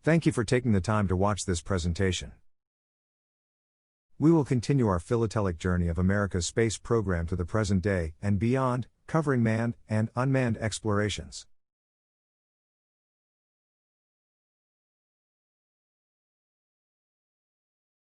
Thank you for taking the time to watch this presentation. We will continue our philatelic journey of America's space program to the present day and beyond, covering manned and unmanned explorations.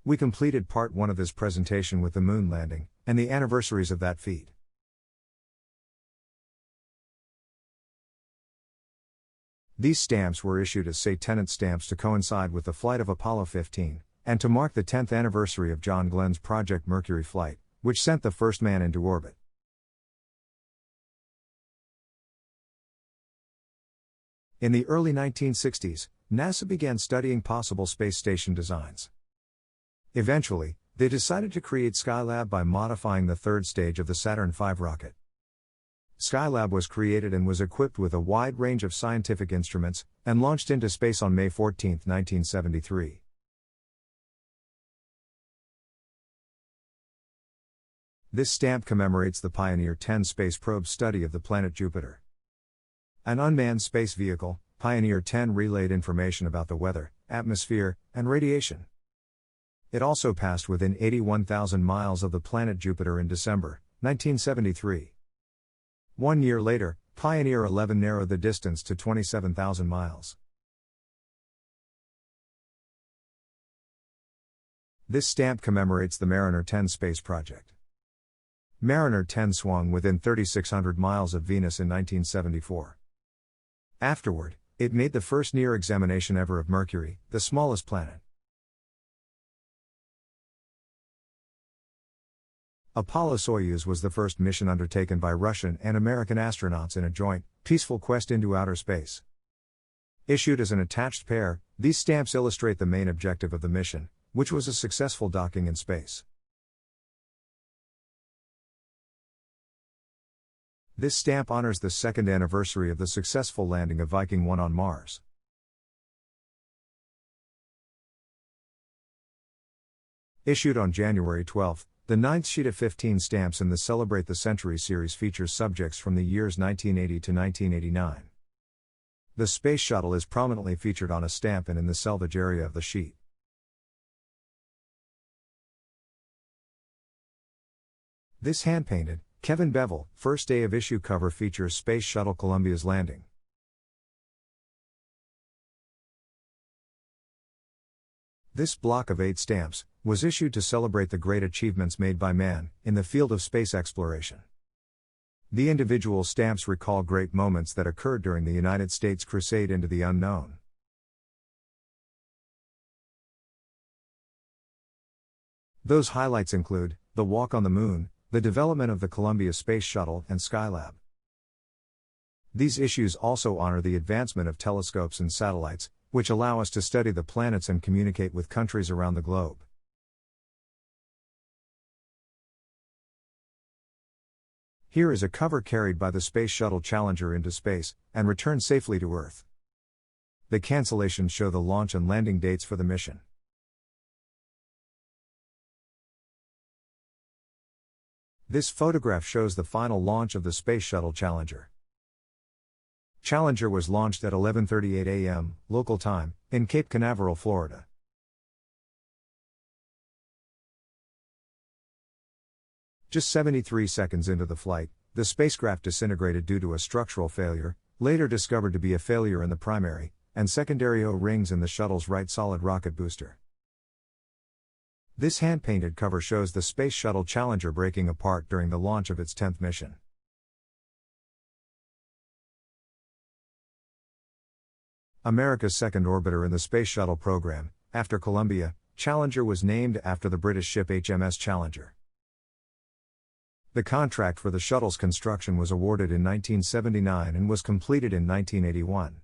We completed part 1 of this presentation with the moon landing and the anniversaries of that feat. These stamps were issued as Tenant stamps to coincide with the flight of Apollo 15, and to mark the 10th anniversary of John Glenn's Project Mercury flight, which sent the first man into orbit. In the early 1960s, NASA began studying possible space station designs. Eventually, they decided to create Skylab by modifying the third stage of the Saturn V rocket. Skylab was created and was equipped with a wide range of scientific instruments, and launched into space on May 14, 1973. This stamp commemorates the Pioneer 10 space probe's study of the planet Jupiter. An unmanned space vehicle, Pioneer 10 relayed information about the weather, atmosphere, and radiation. It also passed within 81,000 miles of the planet Jupiter in December 1973. 1 year later, Pioneer 11 narrowed the distance to 27,000 miles. This stamp commemorates the Mariner 10 space project. Mariner 10 swung within 3,600 miles of Venus in 1974. Afterward, it made the first near examination ever of Mercury, the smallest planet. Apollo-Soyuz was the first mission undertaken by Russian and American astronauts in a joint, peaceful quest into outer space. Issued as an attached pair, these stamps illustrate the main objective of the mission, which was a successful docking in space. This stamp honors the second anniversary of the successful landing of Viking 1 on Mars. Issued on January 12, the ninth sheet of 15 stamps in the Celebrate the Century series features subjects from the years 1980 to 1989. The Space Shuttle is prominently featured on a stamp and in the selvage area of the sheet. This hand-painted, Kevin Bevel, first day of issue cover features Space Shuttle Columbia's landing. This block of 8 stamps was issued to celebrate the great achievements made by man in the field of space exploration. The individual stamps recall great moments that occurred during the United States crusade into the unknown. Those highlights include the walk on the moon, the development of the Columbia Space Shuttle, and Skylab. These issues also honor the advancement of telescopes and satellites, which allow us to study the planets and communicate with countries around the globe. Here is a cover carried by the Space Shuttle Challenger into space, and returned safely to Earth. The cancellations show the launch and landing dates for the mission. This photograph shows the final launch of the Space Shuttle Challenger. Challenger was launched at 11:38 a.m., local time, in Cape Canaveral, Florida. Just 73 seconds into the flight, the spacecraft disintegrated due to a structural failure, later discovered to be a failure in the primary and secondary O-rings in the shuttle's right solid rocket booster. This hand-painted cover shows the Space Shuttle Challenger breaking apart during the launch of its 10th mission. America's second orbiter in the Space Shuttle program, after Columbia, Challenger was named after the British ship HMS Challenger. The contract for the shuttle's construction was awarded in 1979 and was completed in 1981.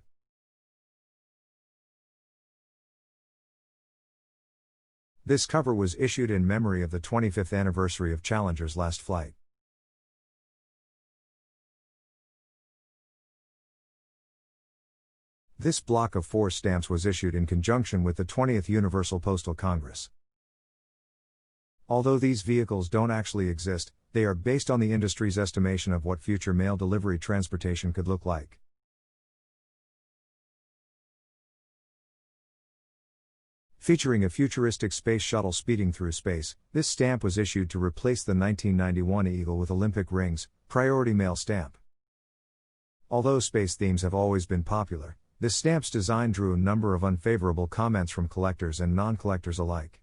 This cover was issued in memory of the 25th anniversary of Challenger's last flight. This block of 4 stamps was issued in conjunction with the 20th Universal Postal Congress. Although these vehicles don't actually exist, they are based on the industry's estimation of what future mail delivery transportation could look like. Featuring a futuristic space shuttle speeding through space, this stamp was issued to replace the 1991 Eagle with Olympic rings, priority mail stamp. Although space themes have always been popular, this stamp's design drew a number of unfavorable comments from collectors and non-collectors alike.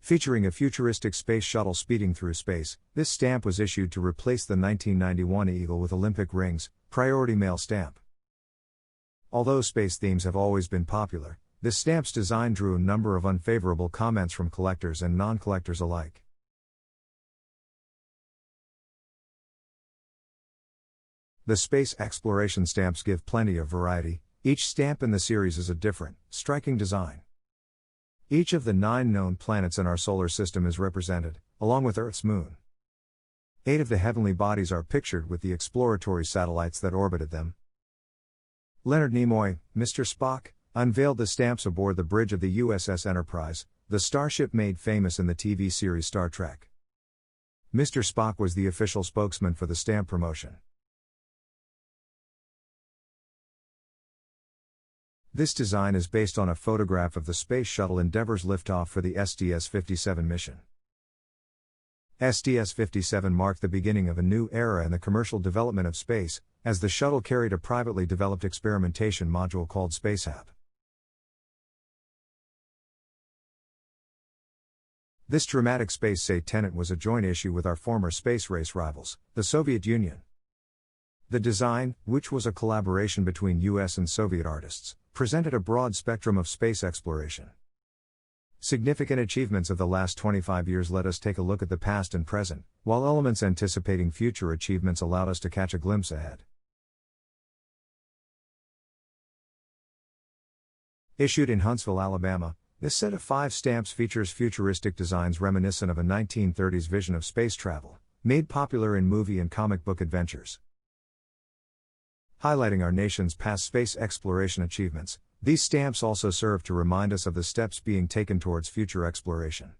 Featuring a futuristic space shuttle speeding through space, this stamp was issued to replace the 1991 Eagle with Olympic rings, priority mail stamp. Although space themes have always been popular, this stamp's design drew a number of unfavorable comments from collectors and non-collectors alike. The space exploration stamps give plenty of variety. Each stamp in the series is a different, striking design. Each of the 9 known planets in our solar system is represented, along with Earth's moon. 8 of the heavenly bodies are pictured with the exploratory satellites that orbited them. Leonard Nimoy, Mr. Spock, unveiled the stamps aboard the bridge of the USS Enterprise, the starship made famous in the TV series Star Trek. Mr. Spock was the official spokesman for the stamp promotion. This design is based on a photograph of the Space Shuttle Endeavour's liftoff for the SDS-57 mission. SDS-57 marked the beginning of a new era in the commercial development of space, as the shuttle carried a privately developed experimentation module called SpaceHab. This dramatic space tenet was a joint issue with our former space race rivals, the Soviet Union. The design, which was a collaboration between US and Soviet artists, presented a broad spectrum of space exploration. Significant achievements of the last 25 years let us take a look at the past and present, while elements anticipating future achievements allowed us to catch a glimpse ahead. Issued in Huntsville, Alabama, this set of 5 stamps features futuristic designs reminiscent of a 1930s vision of space travel, made popular in movie and comic book adventures. Highlighting our nation's past space exploration achievements, these stamps also serve to remind us of the steps being taken towards future exploration.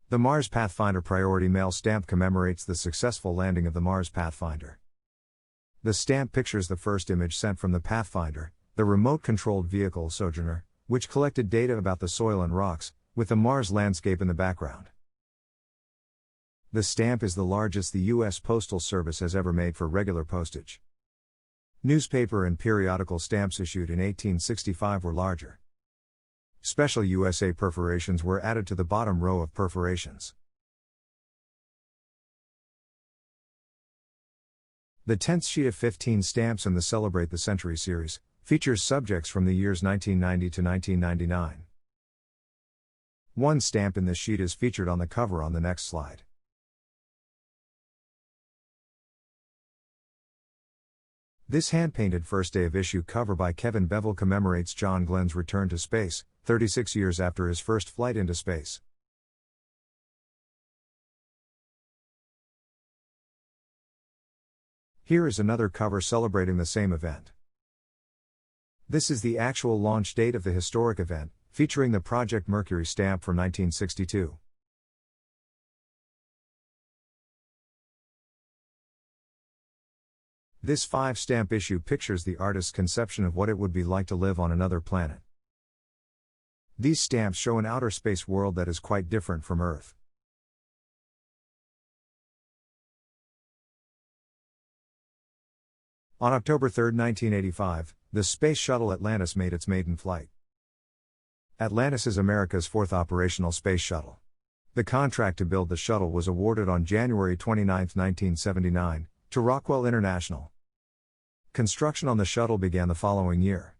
The Mars Pathfinder Priority Mail Stamp commemorates the successful landing of the Mars Pathfinder. The stamp pictures the first image sent from the Pathfinder, the remote-controlled vehicle Sojourner, which collected data about the soil and rocks, with the Mars landscape in the background. The stamp is the largest the U.S. Postal Service has ever made for regular postage. Newspaper and periodical stamps issued in 1865 were larger. Special USA perforations were added to the bottom row of perforations. The 10th sheet of 15 stamps in the Celebrate the Century series features subjects from the years 1990 to 1999. One stamp in this sheet is featured on the cover on the next slide. This hand-painted first day of issue cover by Kevin Bevel commemorates John Glenn's return to space, 36 years after his first flight into space. Here is another cover celebrating the same event. This is the actual launch date of the historic event, featuring the Project Mercury stamp from 1962. This 5-stamp issue pictures the artist's conception of what it would be like to live on another planet. These stamps show an outer space world that is quite different from Earth. On October 3, 1985, the Space Shuttle Atlantis made its maiden flight. Atlantis is America's 4th operational space shuttle. The contract to build the shuttle was awarded on January 29, 1979, to Rockwell International. Construction on the shuttle began the following year.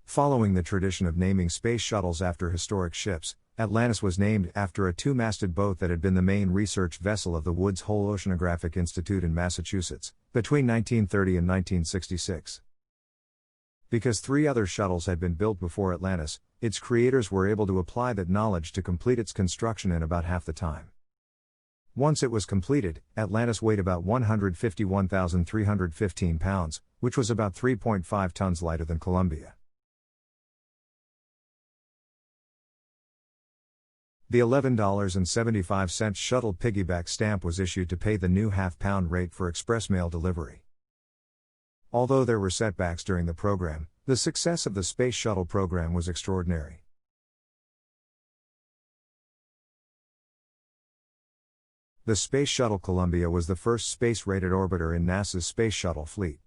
Following the tradition of naming space shuttles after historic ships, Atlantis was named after a 2-masted boat that had been the main research vessel of the Woods Hole Oceanographic Institute in Massachusetts, between 1930 and 1966. Because 3 other shuttles had been built before Atlantis, its creators were able to apply that knowledge to complete its construction in about half the time. Once it was completed, Atlantis weighed about 151,315 pounds, which was about 3.5 tons lighter than Columbia. The $11.75 shuttle piggyback stamp was issued to pay the new half-pound rate for express mail delivery. Although there were setbacks during the program, the success of the Space Shuttle program was extraordinary. The Space Shuttle Columbia was the first space-rated orbiter in NASA's Space Shuttle fleet.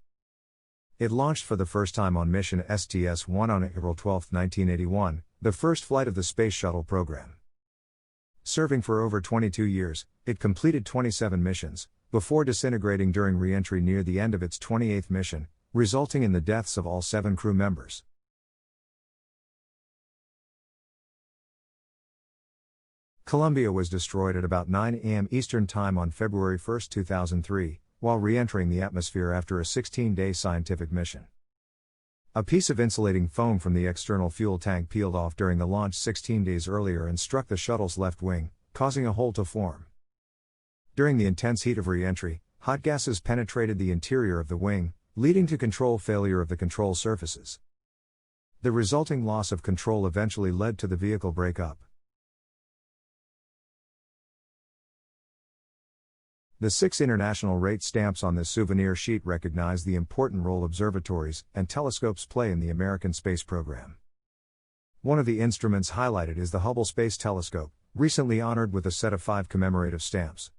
It launched for the first time on mission STS-1 on April 12, 1981, the first flight of the Space Shuttle program. Serving for over 22 years, it completed 27 missions, before disintegrating during re-entry near the end of its 28th mission, resulting in the deaths of all 7 crew members. Columbia was destroyed at about 9 a.m. Eastern Time on February 1, 2003, while re-entering the atmosphere after a 16-day scientific mission. A piece of insulating foam from the external fuel tank peeled off during the launch 16 days earlier and struck the shuttle's left wing, causing a hole to form. During the intense heat of re-entry, hot gases penetrated the interior of the wing, leading to control failure of the control surfaces. The resulting loss of control eventually led to the vehicle breakup. The 6 international rate stamps on this souvenir sheet recognize the important role observatories and telescopes play in the American space program. One of the instruments highlighted is the Hubble Space Telescope, recently honored with a set of 5 commemorative stamps.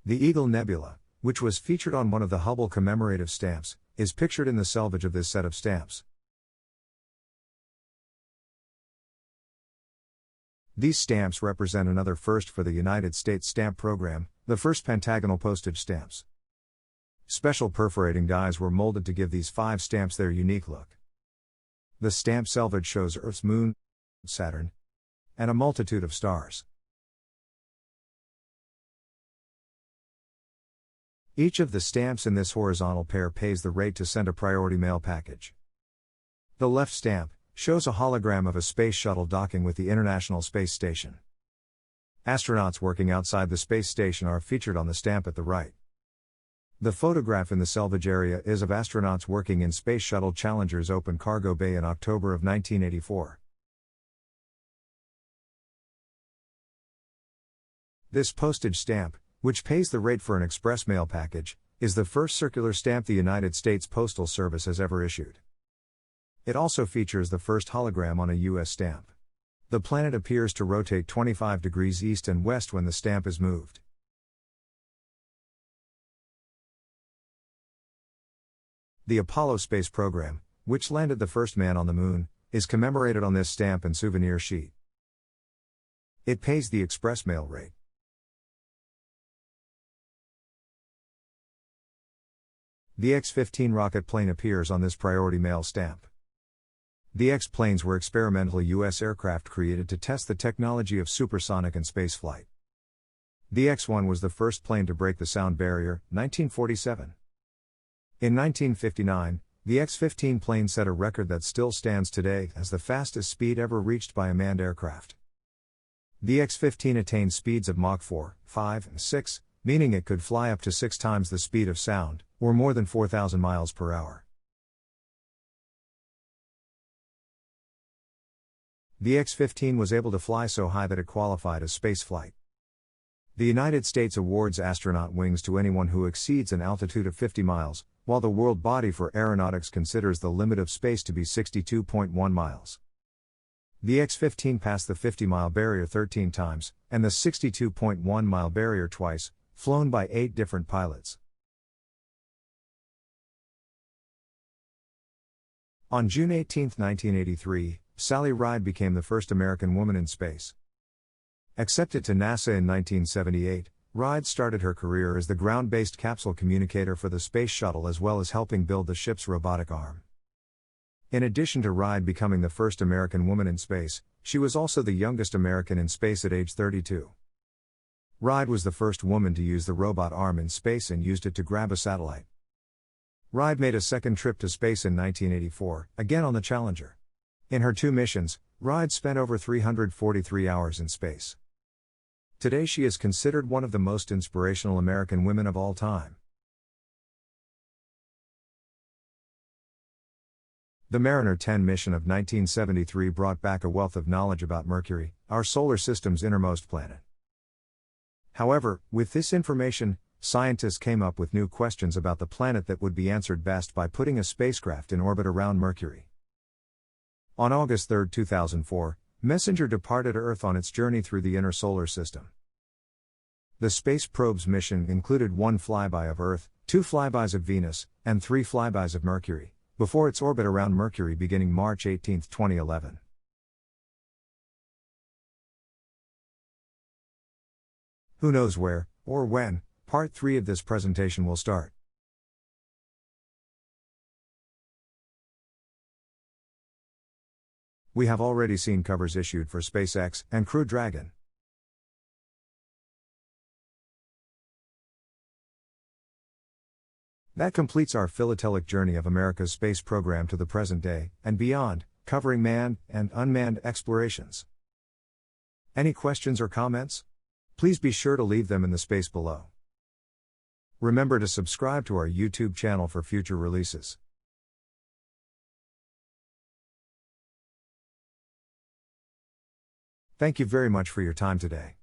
The Eagle Nebula, which was featured on one of the Hubble commemorative stamps, is pictured in the selvage of this set of stamps. These stamps represent another first for the United States stamp program, the first pentagonal postage stamps. Special perforating dies were molded to give these 5 stamps their unique look. The stamp selvage shows Earth's moon, Saturn, and a multitude of stars. Each of the stamps in this horizontal pair pays the rate to send a priority mail package. The left stamp shows a hologram of a space shuttle docking with the International Space Station. Astronauts working outside the space station are featured on the stamp at the right. The photograph in the selvage area is of astronauts working in Space Shuttle Challenger's open cargo bay in October of 1984. This postage stamp, which pays the rate for an express mail package, is the first circular stamp the United States Postal Service has ever issued. It also features the first hologram on a U.S. stamp. The planet appears to rotate 25 degrees east and west when the stamp is moved. The Apollo space program, which landed the first man on the moon, is commemorated on this stamp and souvenir sheet. It pays the express mail rate. The X-15 rocket plane appears on this priority mail stamp. The X-planes were experimental U.S. aircraft created to test the technology of supersonic and spaceflight. The X-1 was the first plane to break the sound barrier, 1947. In 1959, the X-15 plane set a record that still stands today as the fastest speed ever reached by a manned aircraft. The X-15 attained speeds of Mach 4, 5, and 6, meaning it could fly up to 6 times the speed of sound, or more than 4,000 miles per hour. The X-15 was able to fly so high that it qualified as spaceflight. The United States awards astronaut wings to anyone who exceeds an altitude of 50 miles, while the World Body for Aeronautics considers the limit of space to be 62.1 miles. The X-15 passed the 50-mile barrier 13 times, and the 62.1-mile barrier twice, flown by 8 different pilots. On June 18, 1983, Sally Ride became the first American woman in space. Accepted to NASA in 1978, Ride started her career as the ground-based capsule communicator for the Space Shuttle as well as helping build the ship's robotic arm. In addition to Ride becoming the first American woman in space, she was also the youngest American in space at age 32. Ride was the first woman to use the robot arm in space and used it to grab a satellite. Ride made a second trip to space in 1984, again on the Challenger. In her 2 missions, Ride spent over 343 hours in space. Today she is considered one of the most inspirational American women of all time. The Mariner 10 mission of 1973 brought back a wealth of knowledge about Mercury, our solar system's innermost planet. However, with this information, scientists came up with new questions about the planet that would be answered best by putting a spacecraft in orbit around Mercury. On August 3, 2004, Messenger departed Earth on its journey through the inner solar system. The space probe's mission included 1 flyby of Earth, 2 flybys of Venus, and 3 flybys of Mercury, before its orbit around Mercury beginning March 18, 2011. Who knows where, or when, Part 3 of this presentation will start. We have already seen covers issued for SpaceX and Crew Dragon. That completes our philatelic journey of America's space program to the present day, and beyond, covering manned and unmanned explorations. Any questions or comments? Please be sure to leave them in the space below. Remember to subscribe to our YouTube channel for future releases. Thank you very much for your time today.